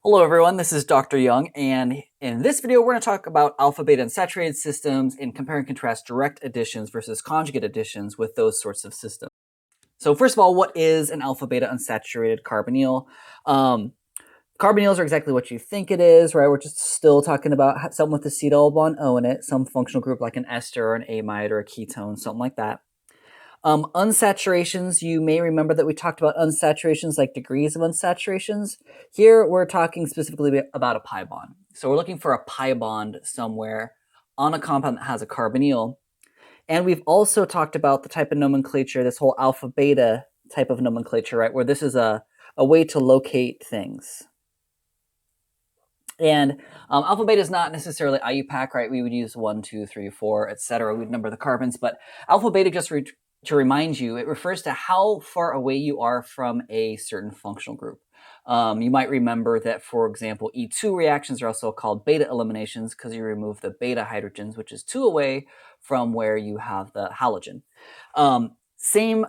Hello everyone, this is Dr. Young, and in this video we're going to talk about alpha, beta, and saturated systems and compare and contrast direct additions versus conjugate additions with those sorts of systems. So first of all, what is an alpha, beta, unsaturated carbonyl? Carbonyls are exactly what you think it is, right? We're just still talking about something with a C double bond O in it, some functional group like an ester or an amide or a ketone, something like that. Unsaturations, you may remember that we talked about unsaturations like degrees of unsaturations. Here we're talking specifically about a pi bond. So we're looking for a pi bond somewhere on a compound that has a carbonyl. And we've also talked about the type of nomenclature, this whole alpha beta type of nomenclature, right? Where this is a way to locate things. And alpha beta is not necessarily IUPAC, right? We would use 1, 2, 3, 4, etc. We'd number the carbons, but alpha beta, just to remind you, it refers to how far away you are from a certain functional group. You might remember that, for example, E2 reactions are also called beta eliminations because you remove the beta hydrogens, which is 2 away from where you have the halogen. Same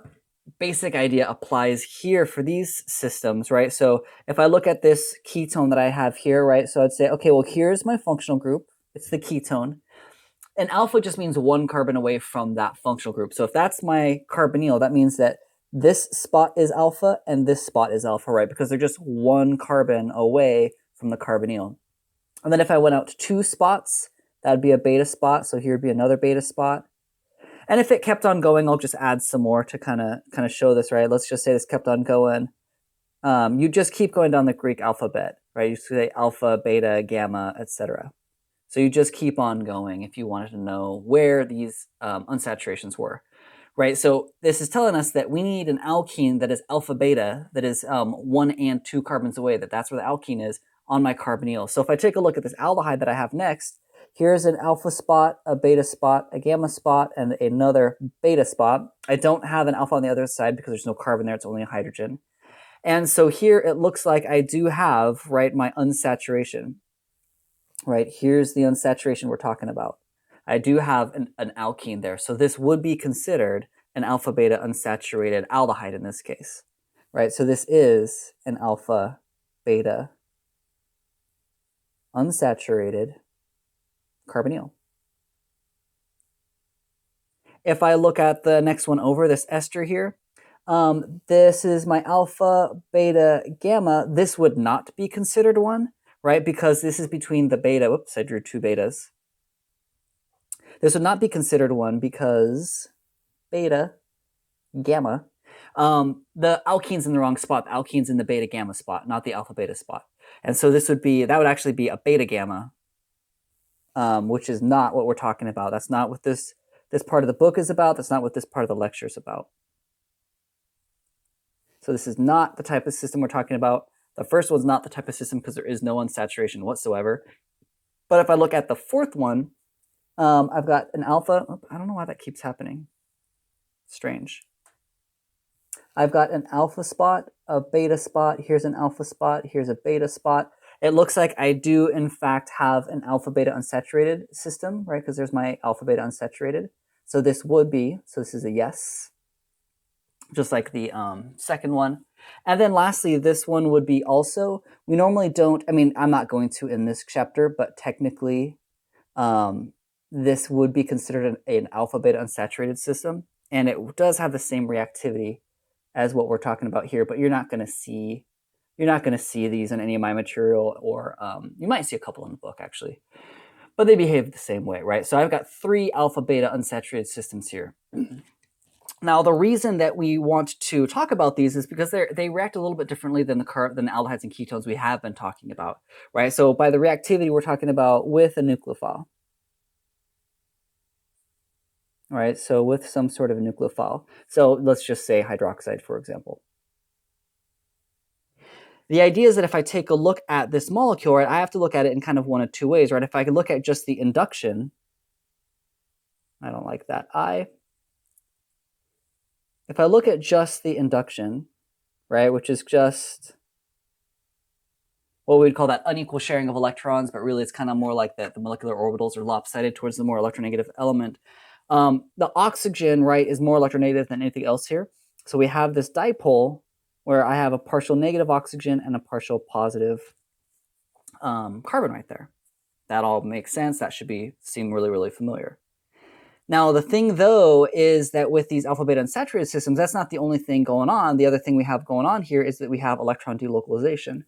basic idea applies here for these systems, right? So if I look at this ketone that I have here, right? So I'd say, okay, well, here's my functional group. It's the ketone. And alpha just means 1 carbon away from that functional group. So if that's my carbonyl, that means that this spot is alpha and this spot is alpha, right? Because they're just 1 carbon away from the carbonyl. And then if I went out 2 spots, that would be a beta spot. So here would be another beta spot. And if it kept on going, I'll just add some more to kind of show this, right? Let's just say this kept on going. You just keep going down the Greek alphabet, right? You say alpha, beta, gamma, etc. So you just keep on going if you wanted to know where these unsaturations were, right? So this is telling us that we need an alkene that is alpha beta, that is 1 and 2 carbons away, that's where the alkene is on my carbonyl. So if I take a look at this aldehyde that I have next, here's an alpha spot, a beta spot, a gamma spot, and another beta spot. I don't have an alpha on the other side because there's no carbon there, it's only a hydrogen. And so here it looks like I do have, right, my unsaturation. Right, here's the unsaturation we're talking about. I do have an alkene there. So this would be considered an alpha beta unsaturated aldehyde in this case. Right, so this is an alpha beta unsaturated carbonyl. If I look at the next one over, this ester here, this is my alpha, beta, gamma. This would not be considered one, right? Because this is between the beta. Whoops, I drew 2 betas. This would not be considered one because beta, gamma, the alkene's in the wrong spot. The alkene's in the beta gamma spot, not the alpha beta spot. And so that would actually be a beta gamma, which is not what we're talking about. That's not what this part of the book is about. That's not what this part of the lecture is about. So this is not the type of system we're talking about. The first one's not the type of system because there is no unsaturation whatsoever. But if I look at the fourth one, I've got an alpha. Oh, I don't know why that keeps happening. Strange. I've got an alpha spot, a beta spot. Here's an alpha spot. Here's a beta spot. It looks like I do, in fact, have an alpha beta unsaturated system, right? Because there's my alpha beta unsaturated. So this would be, so this is a yes, just like the second one. And then lastly, this one would be also, we normally don't, I mean, I'm not going to in this chapter, but technically this would be considered an alpha beta unsaturated system. And it does have the same reactivity as what we're talking about here, but you're not going to see these in any of my material, or you might see a couple in the book actually, but they behave the same way, right? So I've got 3 alpha beta unsaturated systems here. Now, the reason that we want to talk about these is because they react a little bit differently than the aldehydes and ketones we have been talking about, right? So by the reactivity, we're talking about with a nucleophile, right? So with some sort of a nucleophile. So let's just say hydroxide, for example. The idea is that if I take a look at this molecule, right, I have to look at it in kind of one of 2 ways, right? If I can look at just the induction, I don't like that I. If I look at just the induction, right, which is just what we'd call that unequal sharing of electrons, but really it's kind of more like that the molecular orbitals are lopsided towards the more electronegative element. The oxygen, right, is more electronegative than anything else here. So we have this dipole where I have a partial negative oxygen and a partial positive carbon right there. That all makes sense. That should seem really, really familiar. Now, the thing, though, is that with these alpha beta unsaturated systems, that's not the only thing going on. The other thing we have going on here is that we have electron delocalization,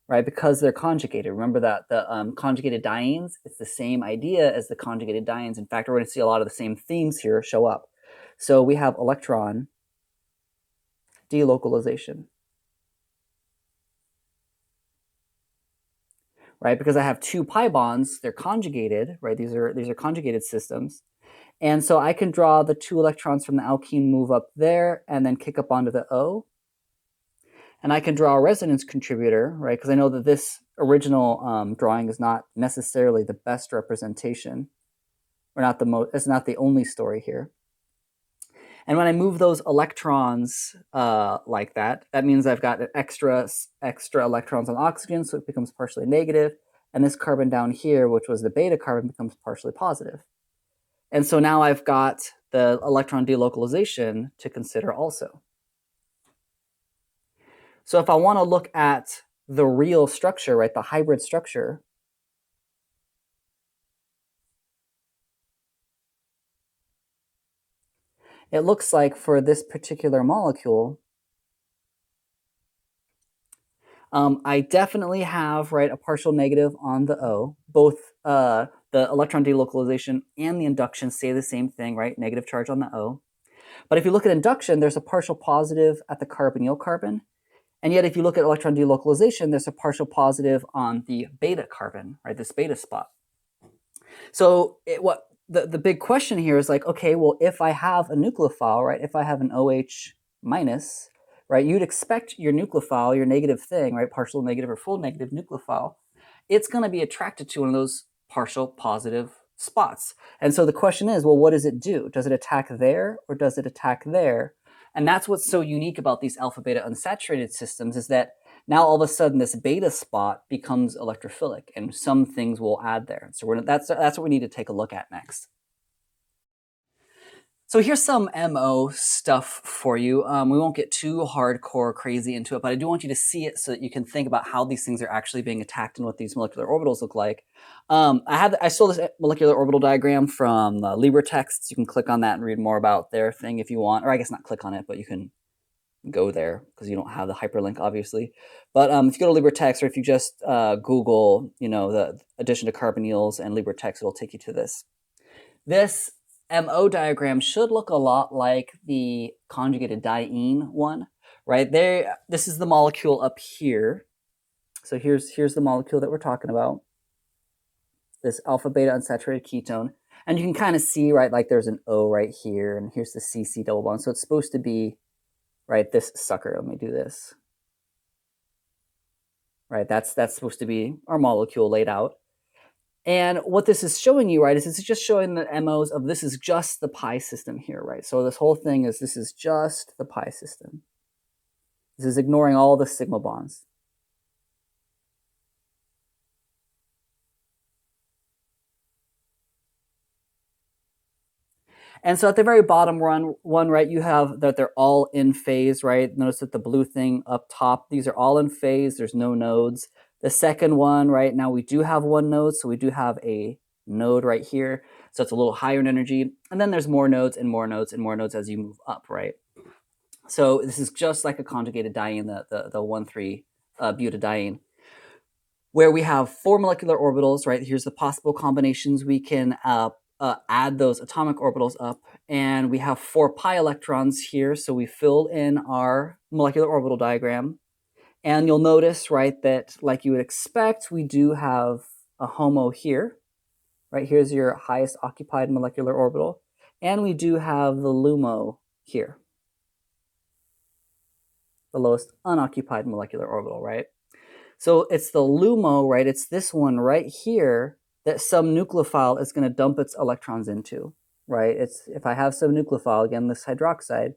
right? Because they're conjugated. Remember that the conjugated dienes, it's the same idea as the conjugated dienes. In fact, we're going to see a lot of the same themes here show up. So we have electron delocalization, right? Because I have two pi bonds, they're conjugated, right? These are conjugated systems. And so I can draw the two electrons from the alkene move up there and then kick up onto the O. And I can draw a resonance contributor, right? Because I know that this original drawing is not necessarily the best representation, or not it's not the only story here. And when I move those electrons like that, that means I've got extra electrons on oxygen, so it becomes partially negative. And this carbon down here, which was the beta carbon, becomes partially positive. And so now I've got the electron delocalization to consider also. So if I want to look at the real structure, right, the hybrid structure, it looks like for this particular molecule, I definitely have, right, a partial negative on the O. Both the electron delocalization and the induction say the same thing, right, negative charge on the O. But if you look at induction, there's a partial positive at the carbonyl carbon. And yet if you look at electron delocalization, there's a partial positive on the beta carbon, right, this beta spot. So the big question here is like, okay, well, if I have a nucleophile, right, if I have an OH minus, right, you'd expect your nucleophile, your negative thing, right, partial negative or full negative nucleophile, it's going to be attracted to one of those partial positive spots. And so the question is, well, what does it do? Does it attack there or does it attack there? And that's what's so unique about these alpha beta unsaturated systems, is that now all of a sudden this beta spot becomes electrophilic, and some things will add there. So that's what we need to take a look at next. So here's some MO stuff for you. We won't get too hardcore crazy into it, but I do want you to see it so that you can think about how these things are actually being attacked and what these molecular orbitals look like. I stole this molecular orbital diagram from LibreTexts. You can click on that and read more about their thing if you want, or I guess not click on it, but you can go there because you don't have the hyperlink, obviously. But if you go to LibreText, or if you just Google, the addition to carbonyls and LibreText, it'll take you to this. This MO diagram should look a lot like the conjugated diene one, right? This is the molecule up here. So here's the molecule that we're talking about, this alpha beta unsaturated ketone. And you can kind of see, right, like there's an O right here, and here's the CC double bond. So it's supposed to be, right, this sucker. Let me do this. Right, that's supposed to be our molecule laid out. And what this is showing you, right, is it's just showing the MOs of this is just the pi system here, right? So this whole thing is this is just the pi system. This is ignoring all the sigma bonds. And so at the very bottom one, right, you have that they're all in phase, right? Notice that the blue thing up top, these are all in phase. There's no nodes. The second one, right, now we do have one node, so we do have a node right here. So it's a little higher in energy. And then there's more nodes and more nodes and more nodes as you move up, right? So this is just like a conjugated diene, the 1,3-butadiene, where we have 4 molecular orbitals, right? Here's the possible combinations. We can add those atomic orbitals up, and we have 4 pi electrons here. So we filled in our molecular orbital diagram. And you'll notice, right, that like you would expect, we do have a HOMO here. Right, here's your highest occupied molecular orbital. And we do have the LUMO here, the lowest unoccupied molecular orbital, right? So it's the LUMO, right? It's this one right here that some nucleophile is going to dump its electrons into, right? If I have some nucleophile, again, this hydroxide,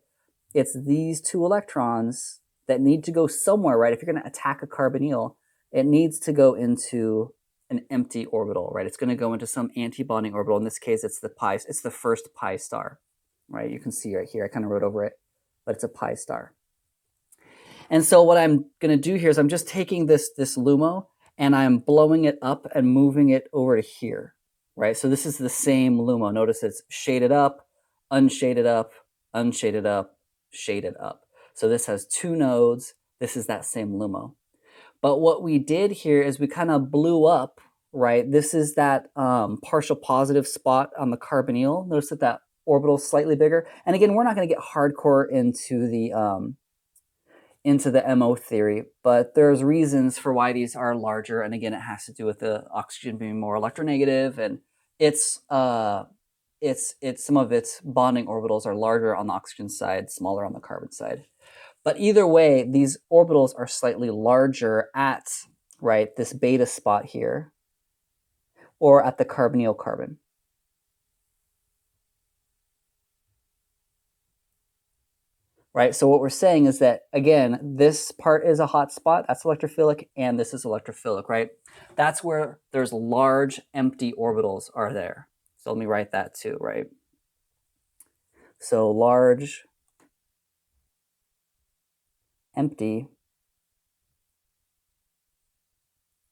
it's these 2 electrons that need to go somewhere, right? If you're going to attack a carbonyl, it needs to go into an empty orbital, right? It's going to go into some antibonding orbital. In this case, it's the first pi star, right? You can see right here, I kind of wrote over it, but it's a pi star. And so what I'm going to do here is I'm just taking this LUMO, and I'm blowing it up and moving it over to here, right? So this is the same LUMO. Notice it's shaded up, unshaded up, unshaded up, shaded up. So this has 2 nodes. This is that same LUMO. But what we did here is we kind of blew up, right? This is that partial positive spot on the carbonyl. Notice that that orbital is slightly bigger. And again, we're not going to get hardcore into the MO theory, but there's reasons for why these are larger. And again, it has to do with the oxygen being more electronegative, and it's some of its bonding orbitals are larger on the oxygen side, smaller on the carbon side. But either way, these orbitals are slightly larger at, right, this beta spot here, or at the carbonyl carbon. Right, so what we're saying is that, again, this part is a hot spot, that's electrophilic, and this is electrophilic, right? That's where there's large empty orbitals are there. So let me write that too, right? So large empty,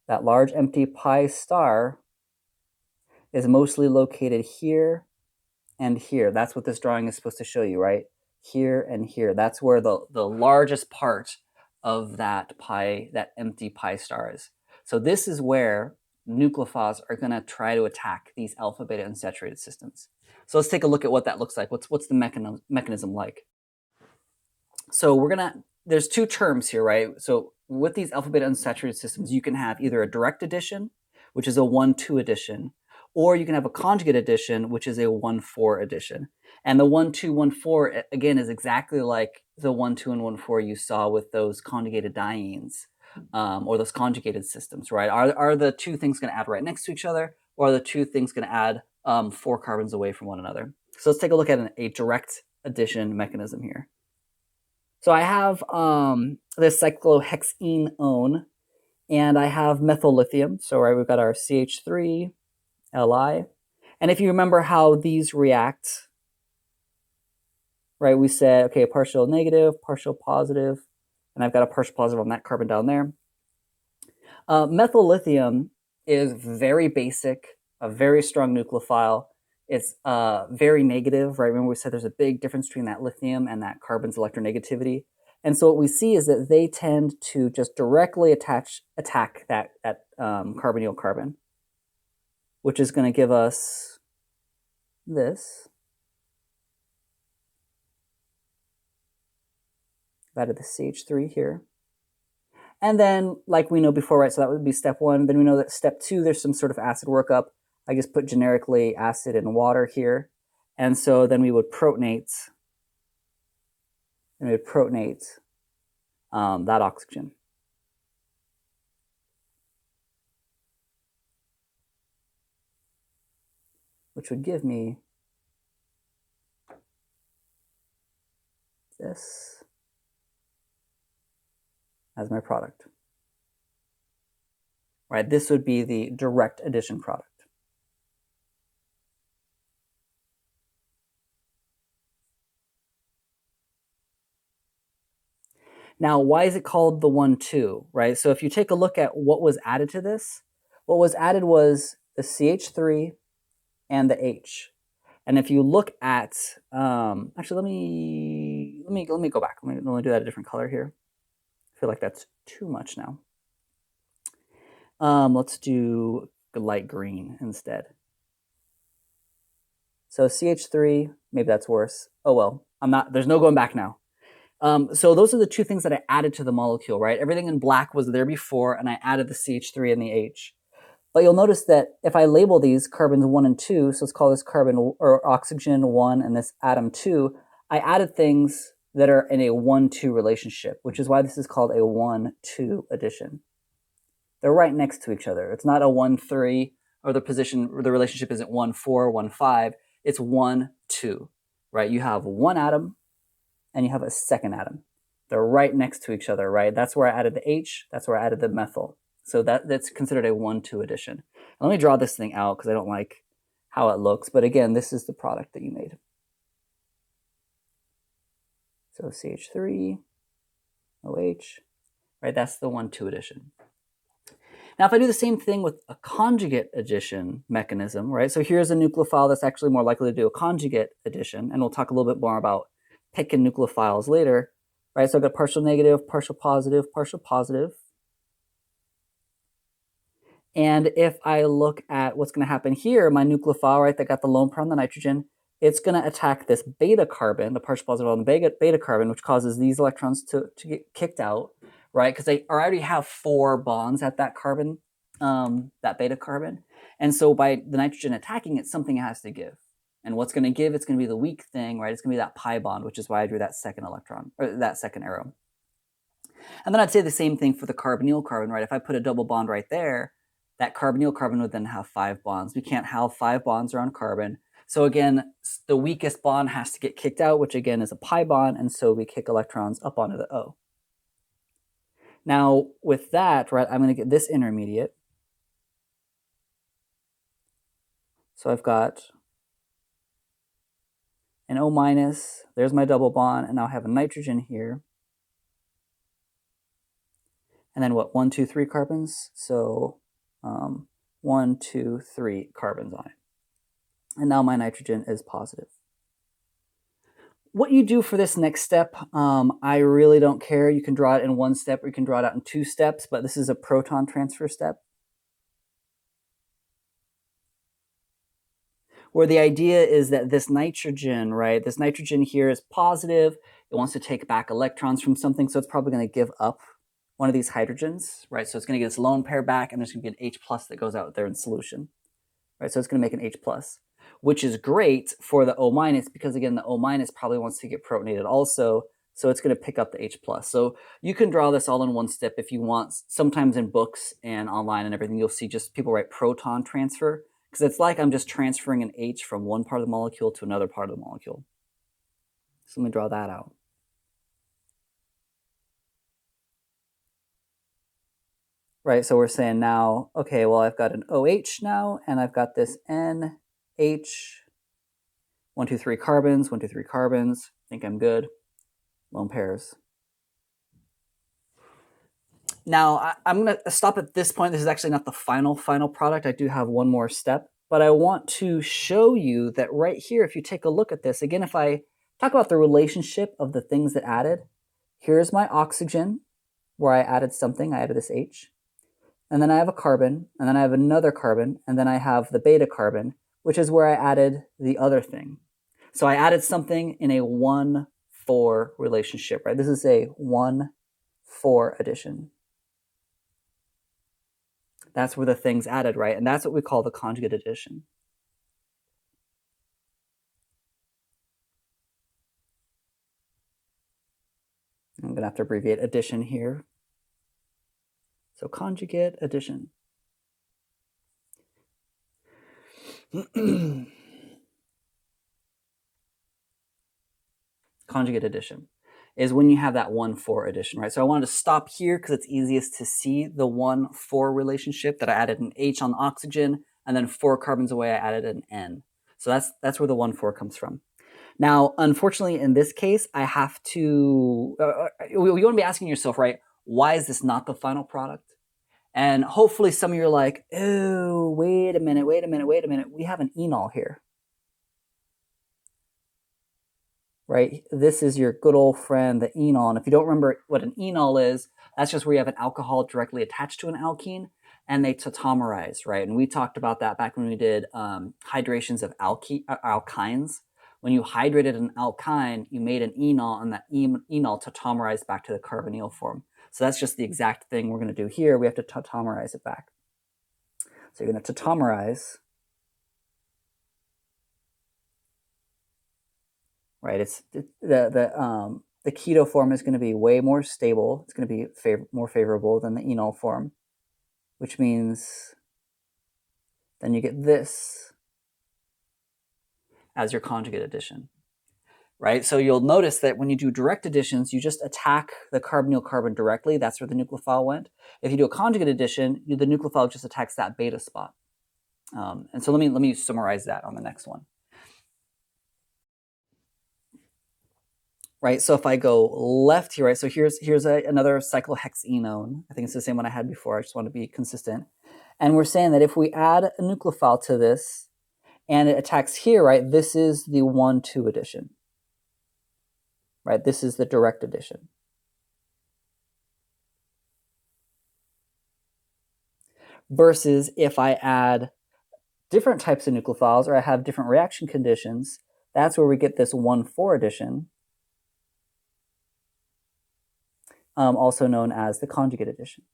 that large empty pi star is mostly located here and here. That's what this drawing is supposed to show you, right? Here and here. That's where the largest part of that empty pi star is. So this is where nucleophiles are going to try to attack these alpha, beta, unsaturated systems. So let's take a look at what that looks like. What's the mechanism like? So there's 2 terms here, right? So with these alpha, beta, unsaturated systems, you can have either a direct addition, which is a 1,2 addition, or you can have a conjugate addition, which is a 1,4 addition. And the 1,2, 1,4, again, is exactly like the 1,2 and 1,4 you saw with those conjugated dienes, or those conjugated systems, right? Are the 2 things going to add right next to each other, or are the 2 things going to add 4 carbons away from one another? So let's take a look at a direct addition mechanism here. So I have this cyclohexene, and I have methyl lithium. So right, we've got our CH3, Li. And if you remember how these react, right, we said, okay, partial negative, partial positive, and I've got a partial positive on that carbon down there. Methyl lithium is very basic, a very strong nucleophile. It's very negative, right? Remember we said there's a big difference between that lithium and that carbon's electronegativity. And so what we see is that they tend to just directly attack that carbonyl carbon, which is going to give us this. I've added the CH3 here. And then, like we know before, right, so that would be step 1. Then we know that step 2, there's some sort of acid workup. I just put generically acid and water here. And so then we would protonate, that oxygen. Which would give me this as my product. Right, this would be the direct addition product. Now, why is it called the 1,2, right? So if you take a look at what was added to this, what was added was the CH3 and the H. And if you look at, actually, let me go back. Let me do that a different color here. I feel like that's too much now. Let's do light green instead. So CH3, maybe that's worse. Oh well, there's no going back now. So those are the 2 things that I added to the molecule, right? Everything in black was there before, and I added the CH3 and the H. But you'll notice that if I label these carbons 1 and 2, so let's call this carbon or oxygen 1 and this atom 2, I added things that are in a 1-2 relationship, which is why this is called a 1-2 addition. They're right next to each other. It's not a 1-3, or the relationship isn't 1-4, 1-5. It's 1-2, right? You have one atom and you have a second atom. They're right next to each other, right? That's where I added the H. That's where I added the methyl. So that's considered a 1-2 addition. Let me draw this thing out because I don't like how it looks. But again, this is the product that you made. So CH3, OH, right? That's the 1-2 addition. Now, if I do the same thing with a conjugate addition mechanism, right? So here's a nucleophile that's actually more likely to do a conjugate addition, and we'll talk a little bit more about picking nucleophiles later, right? So I've got partial negative, partial positive, partial positive. And if I look at what's going to happen here, my nucleophile, right, that got the lone pair on the nitrogen, it's going to attack this beta carbon, the partial positive on the beta carbon, which causes these electrons to get kicked out, right? Because they already have 4 bonds at that carbon, that beta carbon. And so by the nitrogen attacking it, something has to give. And what's going to give, it's going to be the weak thing, right? It's going to be that pi bond, which is why I drew that second electron, or that second arrow. And then I'd say the same thing for the carbonyl carbon, right? If I put a double bond right there, that carbonyl carbon would then have 5 bonds. We can't have 5 bonds around carbon. So again, the weakest bond has to get kicked out, which again is a pi bond, and so we kick electrons up onto the O. Now with that, right, I'm going to get this intermediate. So I've got an O minus, there's my double bond, and now I have a nitrogen here. And then what, 1, 2, 3 carbons? So 1, 2, 3 carbons on it. And now my nitrogen is positive. What you do for this next step, I really don't care. You can draw it in 1 step or you can draw it out in 2 steps, but this is a proton transfer step. Where the idea is that this nitrogen, right, this nitrogen here is positive. It wants to take back electrons from something, so it's probably going to give up one of these hydrogens, right? So it's going to get its lone pair back, and there's going to be an H plus that goes out there in solution, right? So it's going to make an H plus, which is great for the O minus because, again, the O minus probably wants to get protonated also, so it's going to pick up the H plus. So you can draw this all in 1 step if you want. Sometimes in books and online and everything, you'll see just people write proton transfer because it's like I'm just transferring an H from one part of the molecule to another part of the molecule. So let me draw that out. Right, so we're saying now, okay, well, I've got an OH now, and I've got this NH, 1, 2, 3 carbons, 1, 2, 3 carbons. I think I'm good. Lone pairs. Now, I'm going to stop at this point. This is actually not the final product. I do have one more step, but I want to show you that right here, if you take a look at this, again, if I talk about the relationship of the things that added, here's my oxygen, where I added something. I added this H. And then I have a carbon, and then I have another carbon, and then I have the beta carbon, which is where I added the other thing. So I added something in a 1-4 relationship, right? This is a 1-4 addition. That's where the thing's added, right? And that's what we call the conjugate addition. I'm going to have to abbreviate addition here. So conjugate addition. Conjugate addition is when you have that 1-4 addition, right? So I wanted to stop here because it's easiest to see the 1-4 relationship that I added an H on the oxygen, and then 4 carbons away I added an N. So that's where the 1-4 comes from. Now, unfortunately, in this case, I have to, you want to be asking yourself, right, why is this not the final product? And hopefully some of you are like, oh, wait a minute. We have an enol here. Right? This is your good old friend, the enol. And if you don't remember what an enol is, that's just where you have an alcohol directly attached to an alkene and they tautomerize, right? And we talked about that back when we did hydrations of alkynes. When you hydrated an alkyne, you made an enol, and that enol tautomerized back to the carbonyl form. So that's just the exact thing we're going to do here. We have to tautomerize it back. So you're going to tautomerize. Right, it's the keto form is going to be way more stable. It's going to be more favorable than the enol form, which means then you get this as your conjugate addition. Right, so you'll notice that when you do direct additions, you just attack the carbonyl carbon directly. That's where the nucleophile went. If you do a conjugate addition, the nucleophile just attacks that beta spot. And so let me summarize that on the next one. right? So if I go left here, right? So here's another cyclohexenone. I think it's the same one I had before. I just want to be consistent. And we're saying that if we add a nucleophile to this and it attacks here, right, this is the 1,2 addition, right? This is the direct addition. Versus if I add different types of nucleophiles or I have different reaction conditions, that's where we get this 1,4 addition, also known as the conjugate addition.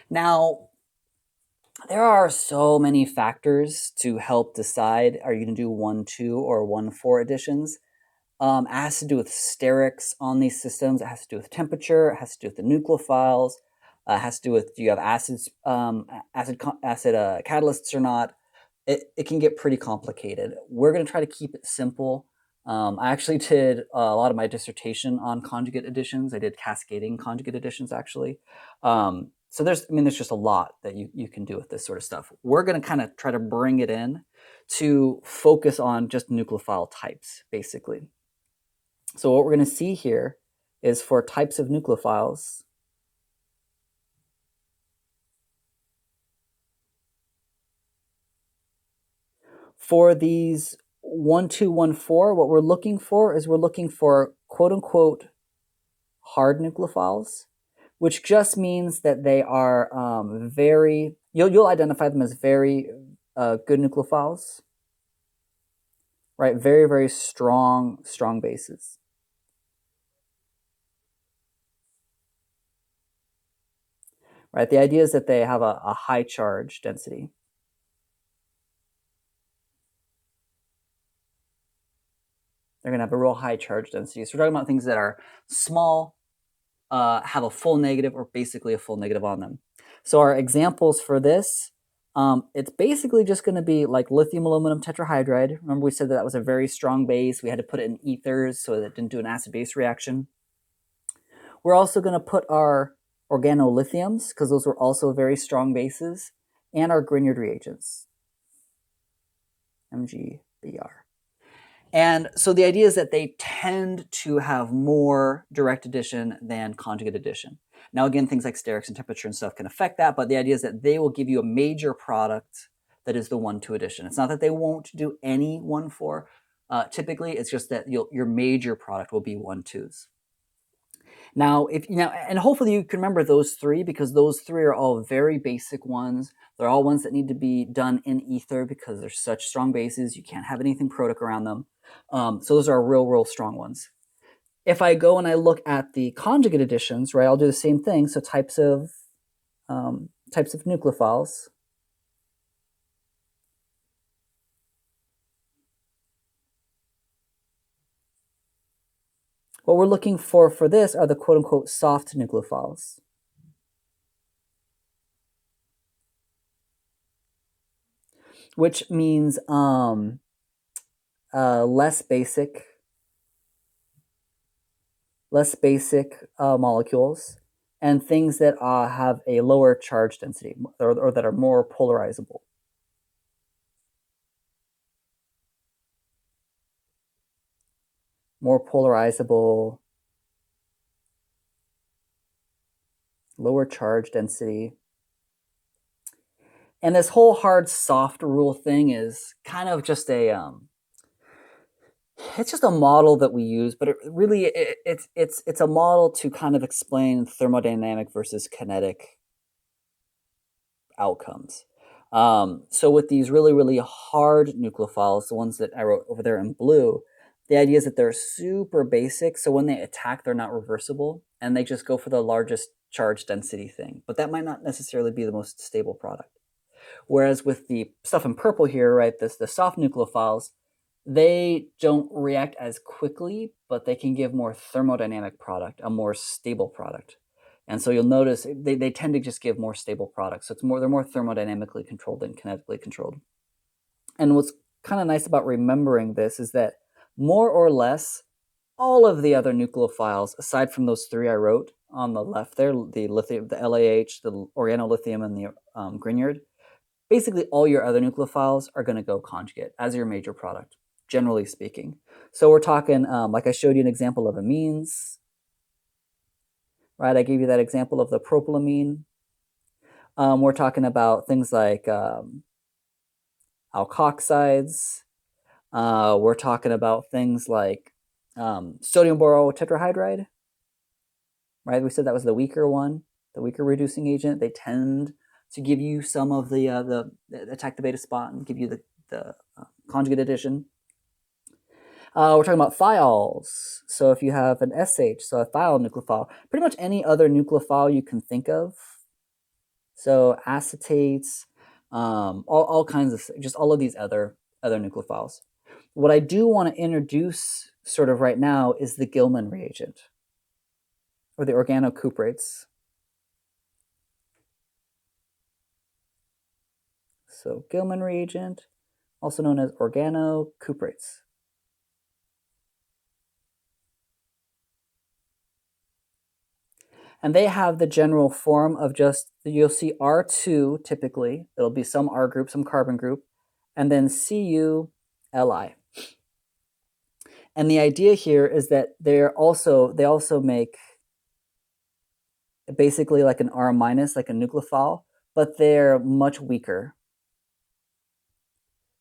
Now, there are so many factors to help decide, are you going to do 1,2 or 1,4 additions? It has to do with sterics on these systems. It has to do with temperature. It has to do with the nucleophiles. It has to do with, do you have acids, acid catalysts or not? It can get pretty complicated. We're going to try to keep it simple. I actually did a lot of my dissertation on conjugate additions. I did cascading conjugate additions, actually. So there's just a lot that you can do with this sort of stuff. We're going to kind of try to bring it in to focus on just nucleophile types, basically. So what we're going to see here is for types of nucleophiles, for these 1,2, 1,4, what we're looking for is quote-unquote hard nucleophiles, which just means that they are you'll identify them as very good nucleophiles, right? Very, very strong bases. Right? The idea is that they have a high charge density. They're going to have a real high charge density. So we're talking about things that are small, have a full negative or basically a full negative on them. So our examples for this, it's basically just going to be like lithium aluminum tetrahydride. Remember we said that was a very strong base. We had to put it in ethers so that it didn't do an acid-base reaction. We're also going to put our organolithiums, because those were also very strong bases, and our Grignard reagents, MgBr. And so the idea is that they tend to have more direct addition than conjugate addition. Now, again, things like sterics and temperature and stuff can affect that, but the idea is that they will give you a major product that is the 1,2 addition. It's not that they won't do any 1,4. Typically, it's just that your major product will be 1,2s. Now, and hopefully you can remember those three, because those three are all very basic ones. They're all ones that need to be done in ether because they're such strong bases. You can't have anything protic around them. So those are real strong ones. If I go and I look at the conjugate additions, right, I'll do the same thing. So types of nucleophiles. What we're looking for this are the quote-unquote soft nucleophiles. Which means less basic molecules and things that have a lower charge density or that are more polarizable. More polarizable, lower charge density. And this whole hard soft rule thing is kind of just it's just a model that we use, but it's a model to kind of explain thermodynamic versus kinetic outcomes. So with these really hard nucleophiles, the ones that I wrote over there in blue, the idea is that they're super basic, so when they attack, they're not reversible, and they just go for the largest charge density thing. But that might not necessarily be the most stable product. Whereas with the stuff in purple here, right, the soft nucleophiles, they don't react as quickly, but they can give more thermodynamic product, a more stable product. And so you'll notice they tend to just give more stable products. So they're more thermodynamically controlled than kinetically controlled. And what's kind of nice about remembering this is that more or less all of the other nucleophiles, aside from those three I wrote on the left there, the lithium, the LAH, the organolithium, and the Grignard, basically all your other nucleophiles are going to go conjugate as your major product, generally speaking. So we're talking, like I showed you an example of amines, right? I gave you that example of the propylamine. We're talking about things like alkoxides. We're talking about things like sodium borotetrahydride, right? We said that was the weaker one, the weaker reducing agent. They tend to give you some of the attack the beta spot and give you the conjugate addition. We're talking about thiols. So if you have an SH, so a thiol nucleophile, pretty much any other nucleophile you can think of. So acetates, all kinds of, just all of these other nucleophiles. What I do want to introduce sort of right now is the Gilman reagent, or the organocuprates. So Gilman reagent, also known as organocuprates. And they have the general form of just, you'll see R2 typically. It'll be some R group, some carbon group, and then CuLi. And the idea here is that they also make basically like an R minus, like a nucleophile, but they're much weaker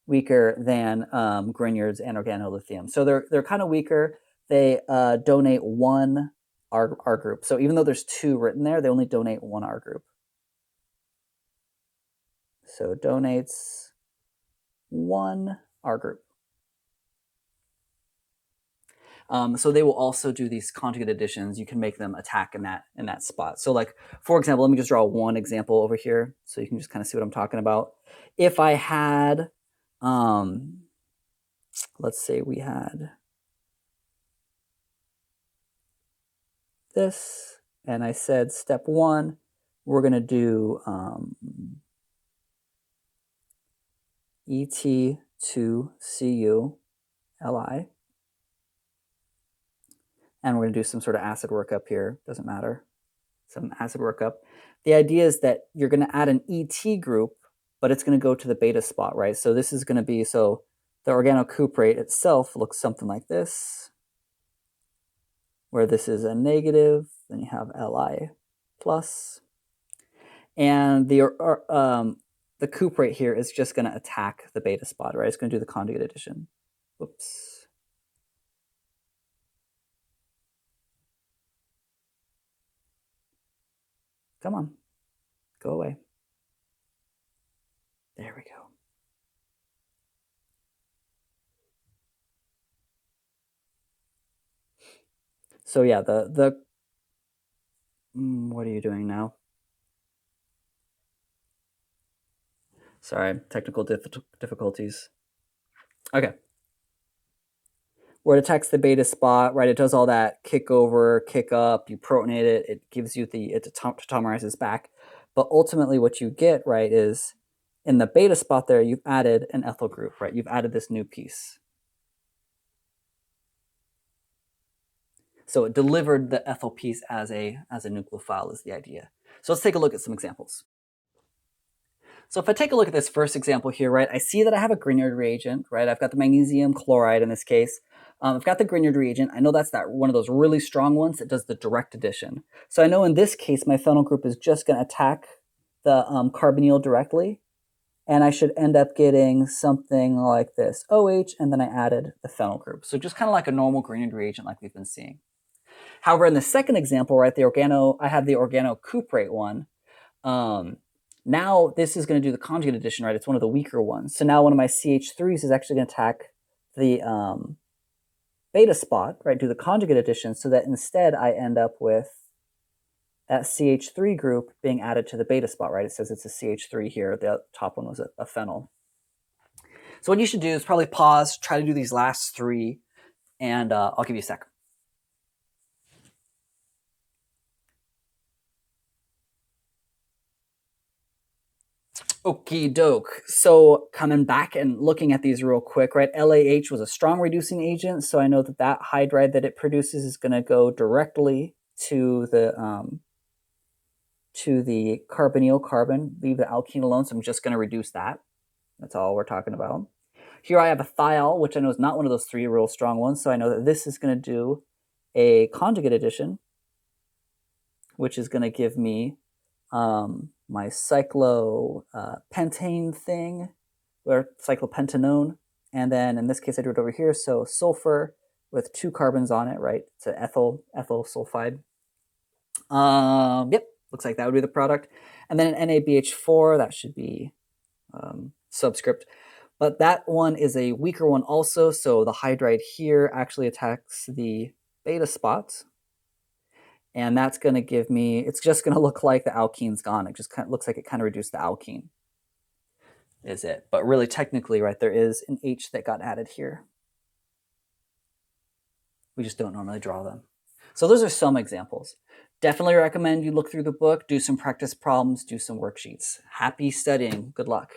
than Grignards and organolithium. So they're kind of weaker. They donate one R group. So even though there's two written there, they only donate one R group. So it donates one R group. So they will also do these conjugate additions. You can make them attack in that spot. So like, for example, let me just draw one example over here so you can just kind of see what I'm talking about. If I had, let's say we had this, and I said step one, we're going to do Et2CuLi. And we're going to do some sort of acid workup here. Doesn't matter. Some acid workup. The idea is that you're going to add an ET group, but it's going to go to the beta spot, right? So this is going to be, so the organocuprate itself looks something like this, where this is a negative, then you have Li plus. And the cuprate here is just going to attack the beta spot, right? It's going to do the conjugate addition. Whoops. Come on, go away. There we go. So yeah, what are you doing now? Sorry, technical difficulties. Okay. Where it attacks the beta spot, right? It does all that kick over, kick up, you protonate it, it gives you it tautomerizes back. But ultimately what you get, right, is in the beta spot there, you've added an ethyl group, right? You've added this new piece. So it delivered the ethyl piece as a nucleophile is the idea. So let's take a look at some examples. So if I take a look at this first example here, right, I see that I have a Grignard reagent, right? I've got the magnesium chloride in this case. I've got the Grignard reagent. I know that's that one of those really strong ones that does the direct addition. So I know in this case, my phenyl group is just going to attack the carbonyl directly. And I should end up getting something like this, OH, and then I added the phenyl group. So just kind of like a normal Grignard reagent like we've been seeing. However, in the second example, right, I have the organocuprate one. Now this is going to do the conjugate addition, right? It's one of the weaker ones. So now one of my CH3s is actually going to attack the beta spot, right? Do the conjugate addition so that instead I end up with that CH3 group being added to the beta spot, right? It says it's a CH3 here. The top one was a phenyl. So what you should do is probably pause, try to do these last three, and I'll give you a sec. Okie doke. So coming back and looking at these real quick, right? LAH was a strong reducing agent, so I know that that hydride that it produces is going to go directly to the to the carbonyl carbon, leave the alkene alone, so I'm just going to reduce that. That's all we're talking about. Here I have a thiol, which I know is not one of those three real strong ones, so I know that this is going to do a conjugate addition, which is going to give me my cyclopentane thing, or cyclopentanone, and then in this case I do it over here, so sulfur with 2 carbons on it, right? It's an ethyl sulfide. Yep, looks like that would be the product. And then an NaBH4, that should be subscript. But that one is a weaker one also, so the hydride here actually attacks the beta spots. And that's going to give me, it's just going to look like the alkene's gone. It just kind of looks like it kind of reduced the alkene, is it. But really, technically, right, there is an H that got added here. We just don't normally draw them. So those are some examples. Definitely recommend you look through the book, do some practice problems, do some worksheets. Happy studying. Good luck.